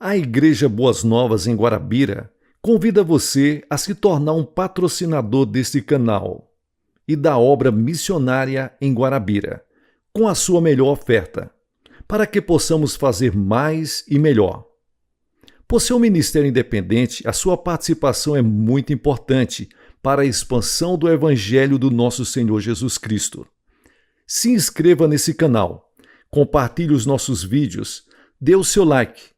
A Igreja Boas Novas em Guarabira convida você a se tornar um patrocinador deste canal e da obra missionária em Guarabira, com a sua melhor oferta, para que possamos fazer mais e melhor. Por ser um ministério independente, a sua participação é muito importante para a expansão do Evangelho do nosso Senhor Jesus Cristo. Se inscreva nesse canal, compartilhe os nossos vídeos, dê o seu like,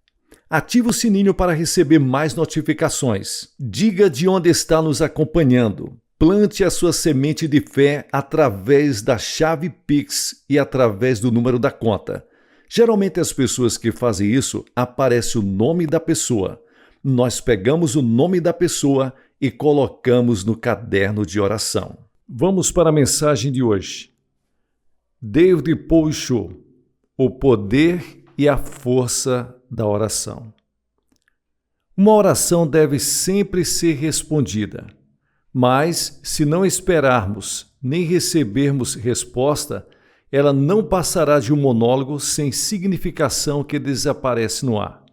ative o sininho para receber mais notificações, diga de onde está nos acompanhando, plante a sua semente de fé através da chave Pix e através do número da conta. Geralmente as pessoas que fazem isso, aparece o nome da pessoa. Nós pegamos o nome da pessoa e colocamos no caderno de oração. Vamos para a mensagem de hoje. David Pouchot, o poder e a força da oração. Uma oração deve sempre ser respondida, mas se não esperarmos nem recebermos resposta, ela não passará de um monólogo sem significação que desaparece no ar.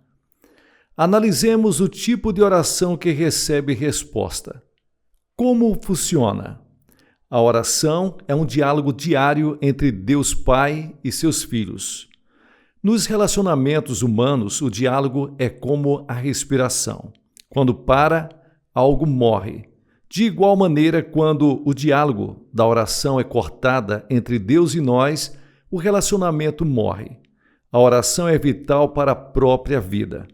Analisemos o tipo de oração que recebe resposta. Como funciona? A oração é um diálogo diário entre Deus Pai e seus filhos. Nos relacionamentos humanos, o diálogo é como a respiração. Quando para, algo morre. De igual maneira, quando o diálogo da oração é cortada entre Deus e nós, o relacionamento morre. A oração é vital para a própria vida.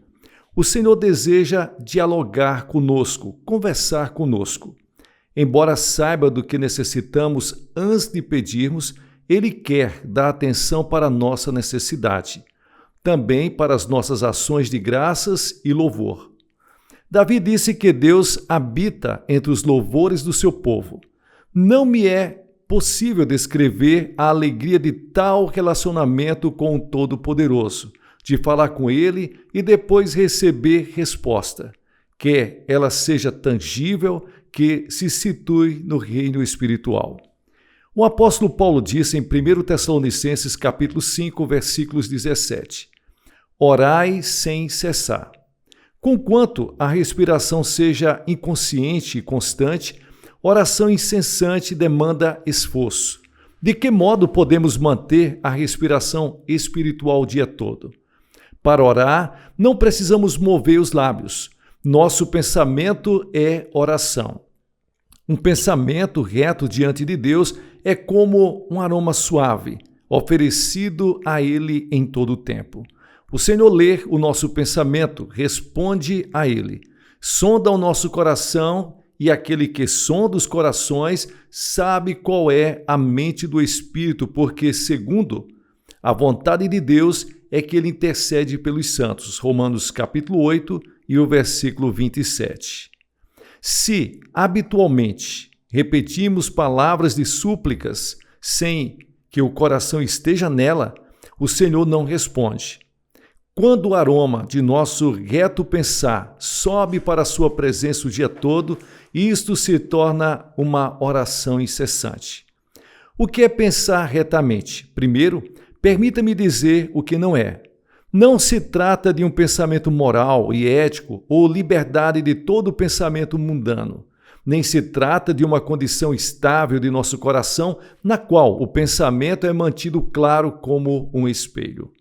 O Senhor deseja dialogar conosco, conversar conosco. Embora saiba do que necessitamos antes de pedirmos, Ele quer dar atenção para a nossa necessidade, também para as nossas ações de graças e louvor. Davi disse que Deus habita entre os louvores do seu povo. Não me é possível descrever a alegria de tal relacionamento com o Todo-Poderoso, de falar com Ele e depois receber resposta, quer ela seja tangível, que se situe no reino espiritual. O apóstolo Paulo disse em 1 Tessalonicenses capítulo 5, versículos 17, orai sem cessar. Conquanto a respiração seja inconsciente e constante, oração incessante demanda esforço. De que modo podemos manter a respiração espiritual o dia todo? Para orar, não precisamos mover os lábios. Nosso pensamento é oração. Um pensamento reto diante de Deus é como um aroma suave, oferecido a Ele em todo o tempo. O Senhor lê o nosso pensamento, responde a Ele. Sonda o nosso coração e aquele que sonda os corações sabe qual é a mente do Espírito, porque, segundo a vontade de Deus, é que Ele intercede pelos santos. Romanos capítulo 8 e o versículo 27. Se, habitualmente, repetimos palavras de súplicas sem que o coração esteja nela, o Senhor não responde. Quando o aroma de nosso reto pensar sobe para a sua presença o dia todo, isto se torna uma oração incessante. O que é pensar retamente? Primeiro, permita-me dizer o que não é. Não se trata de um pensamento moral e ético ou liberdade de todo pensamento mundano. Nem se trata de uma condição estável de nosso coração, na qual o pensamento é mantido claro como um espelho.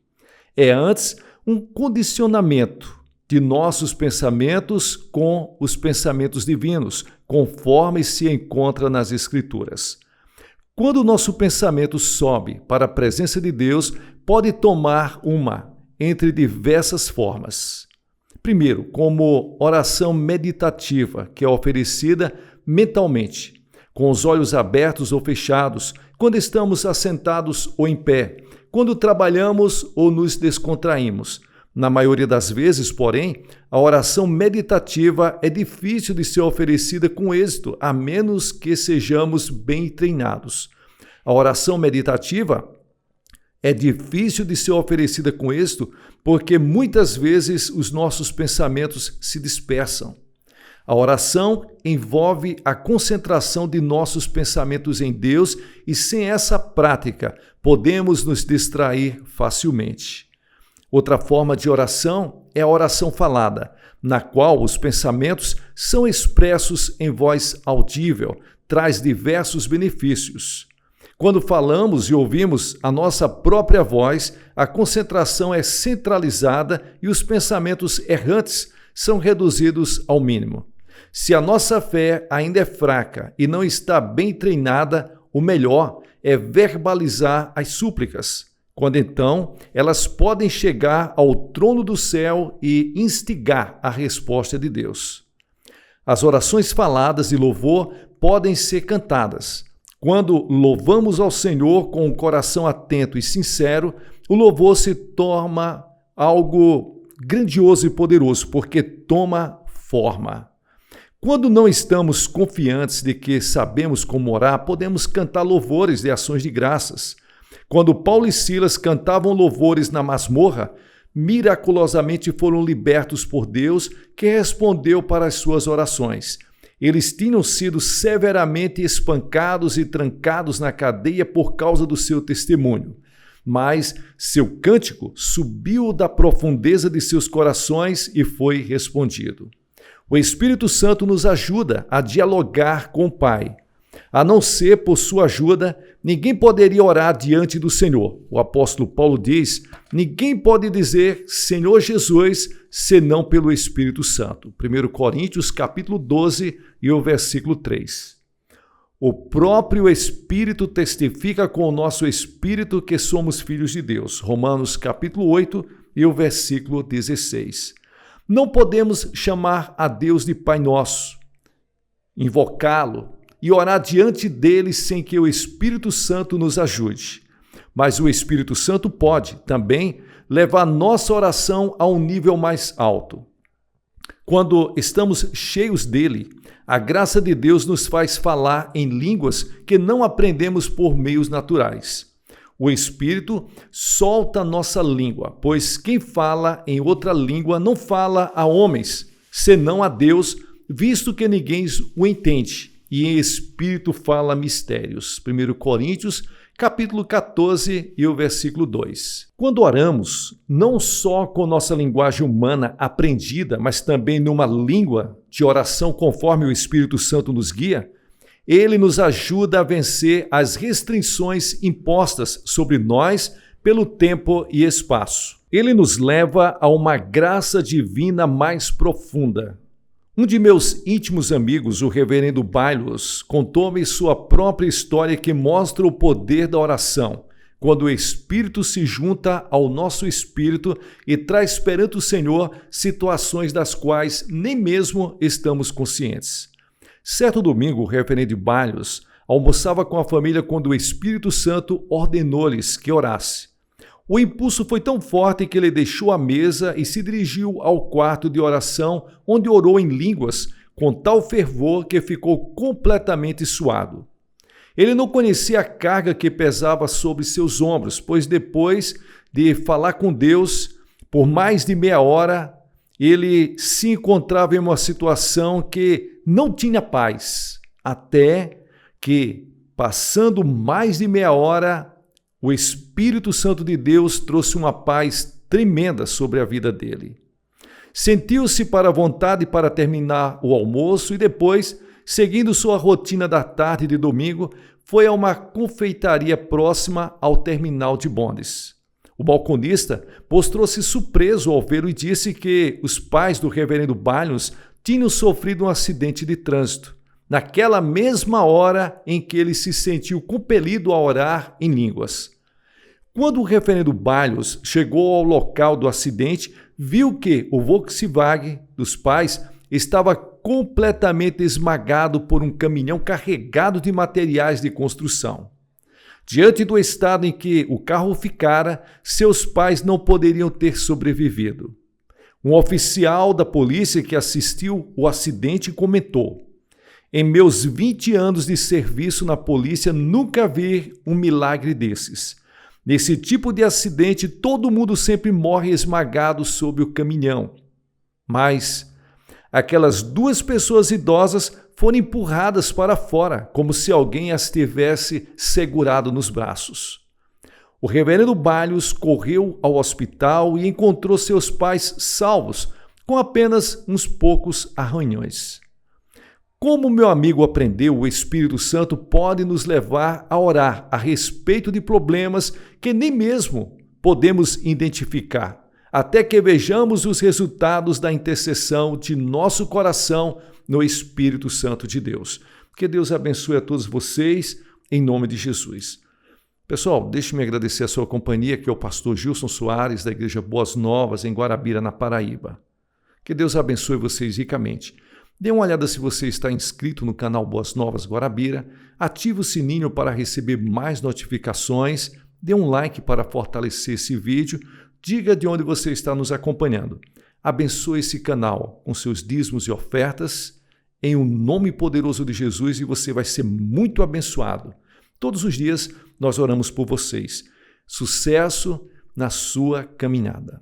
É antes um condicionamento de nossos pensamentos com os pensamentos divinos, conforme se encontra nas Escrituras. Quando o nosso pensamento sobe para a presença de Deus, pode tomar uma entre diversas formas. Primeiro, como oração meditativa, que é oferecida mentalmente, com os olhos abertos ou fechados, quando estamos assentados ou em pé, quando trabalhamos ou nos descontraímos. Na maioria das vezes, porém, a oração meditativa é difícil de ser oferecida com êxito, a menos que sejamos bem treinados. A oração meditativa é difícil de ser oferecida com êxito porque muitas vezes os nossos pensamentos se dispersam. A oração envolve a concentração de nossos pensamentos em Deus e sem essa prática podemos nos distrair facilmente. Outra forma de oração é a oração falada, na qual os pensamentos são expressos em voz audível, traz diversos benefícios. Quando falamos e ouvimos a nossa própria voz, a concentração é centralizada e os pensamentos errantes são reduzidos ao mínimo. Se a nossa fé ainda é fraca e não está bem treinada, o melhor é verbalizar as súplicas, quando então elas podem chegar ao trono do céu e instigar a resposta de Deus. As orações faladas de louvor podem ser cantadas. Quando louvamos ao Senhor com um coração atento e sincero, o louvor se torna algo grandioso e poderoso, porque toma forma. Quando não estamos confiantes de que sabemos como orar, podemos cantar louvores de ações de graças. Quando Paulo e Silas cantavam louvores na masmorra, miraculosamente foram libertos por Deus, que respondeu para as suas orações. Eles tinham sido severamente espancados e trancados na cadeia por causa do seu testemunho. Mas seu cântico subiu da profundeza de seus corações e foi respondido. O Espírito Santo nos ajuda a dialogar com o Pai. A não ser por sua ajuda, ninguém poderia orar diante do Senhor. O apóstolo Paulo diz: ninguém pode dizer Senhor Jesus, senão pelo Espírito Santo. 1 Coríntios, capítulo 12, e o versículo 3. O próprio Espírito testifica com o nosso espírito que somos filhos de Deus. Romanos, capítulo 8, e o versículo 16. Não podemos chamar a Deus de Pai Nosso, invocá-lo e orar diante dele sem que o Espírito Santo nos ajude. Mas o Espírito Santo pode também levar nossa oração a um nível mais alto. Quando estamos cheios dele, a graça de Deus nos faz falar em línguas que não aprendemos por meios naturais. O Espírito solta nossa língua, pois quem fala em outra língua não fala a homens, senão a Deus, visto que ninguém o entende, e em Espírito fala mistérios. 1 Coríntios, capítulo 14 e o versículo 2. Quando oramos, não só com nossa linguagem humana aprendida, mas também numa língua de oração conforme o Espírito Santo nos guia, ele nos ajuda a vencer as restrições impostas sobre nós pelo tempo e espaço. Ele nos leva a uma graça divina mais profunda. Um de meus íntimos amigos, o reverendo Bailos, contou-me sua própria história que mostra o poder da oração, quando o Espírito se junta ao nosso espírito e traz perante o Senhor situações das quais nem mesmo estamos conscientes. Certo domingo, o reverendo Bailos almoçava com a família quando o Espírito Santo ordenou-lhes que orasse. O impulso foi tão forte que ele deixou a mesa e se dirigiu ao quarto de oração, onde orou em línguas com tal fervor que ficou completamente suado. Ele não conhecia a carga que pesava sobre seus ombros, pois depois de falar com Deus por mais de meia hora, ele se encontrava em uma situação que não tinha paz, até que, passando mais de meia hora, o Espírito Santo de Deus trouxe uma paz tremenda sobre a vida dele. Sentiu-se para a vontade para terminar o almoço e depois, seguindo sua rotina da tarde de domingo, foi a uma confeitaria próxima ao terminal de bondes. O balconista mostrou-se surpreso ao vê-lo e disse que os pais do reverendo Bailos tinham sofrido um acidente de trânsito, naquela mesma hora em que ele se sentiu compelido a orar em línguas. Quando o reverendo Bailos chegou ao local do acidente, viu que o Volkswagen dos pais estava completamente esmagado por um caminhão carregado de materiais de construção. Diante do estado em que o carro ficara, seus pais não poderiam ter sobrevivido. Um oficial da polícia que assistiu o acidente comentou: "Em meus 20 anos de serviço na polícia, nunca vi um milagre desses. Nesse tipo de acidente, todo mundo sempre morre esmagado sob o caminhão. Mas aquelas duas pessoas idosas foram empurradas para fora, como se alguém as tivesse segurado nos braços." O reverendo Balhos correu ao hospital e encontrou seus pais salvos, com apenas uns poucos arranhões. Como meu amigo aprendeu, o Espírito Santo pode nos levar a orar a respeito de problemas que nem mesmo podemos identificar, até que vejamos os resultados da intercessão de nosso coração no Espírito Santo de Deus. Que Deus abençoe a todos vocês, em nome de Jesus. Pessoal, deixe-me agradecer a sua companhia, que é o pastor Gilson Soares, da Igreja Boas Novas, em Guarabira, na Paraíba. Que Deus abençoe vocês ricamente. Dê uma olhada se você está inscrito no canal Boas Novas Guarabira, ative o sininho para receber mais notificações, dê um like para fortalecer esse vídeo, diga de onde você está nos acompanhando. Abençoe esse canal com seus dízimos e ofertas, em o nome poderoso de Jesus, e você vai ser muito abençoado. Todos os dias nós oramos por vocês. Sucesso na sua caminhada.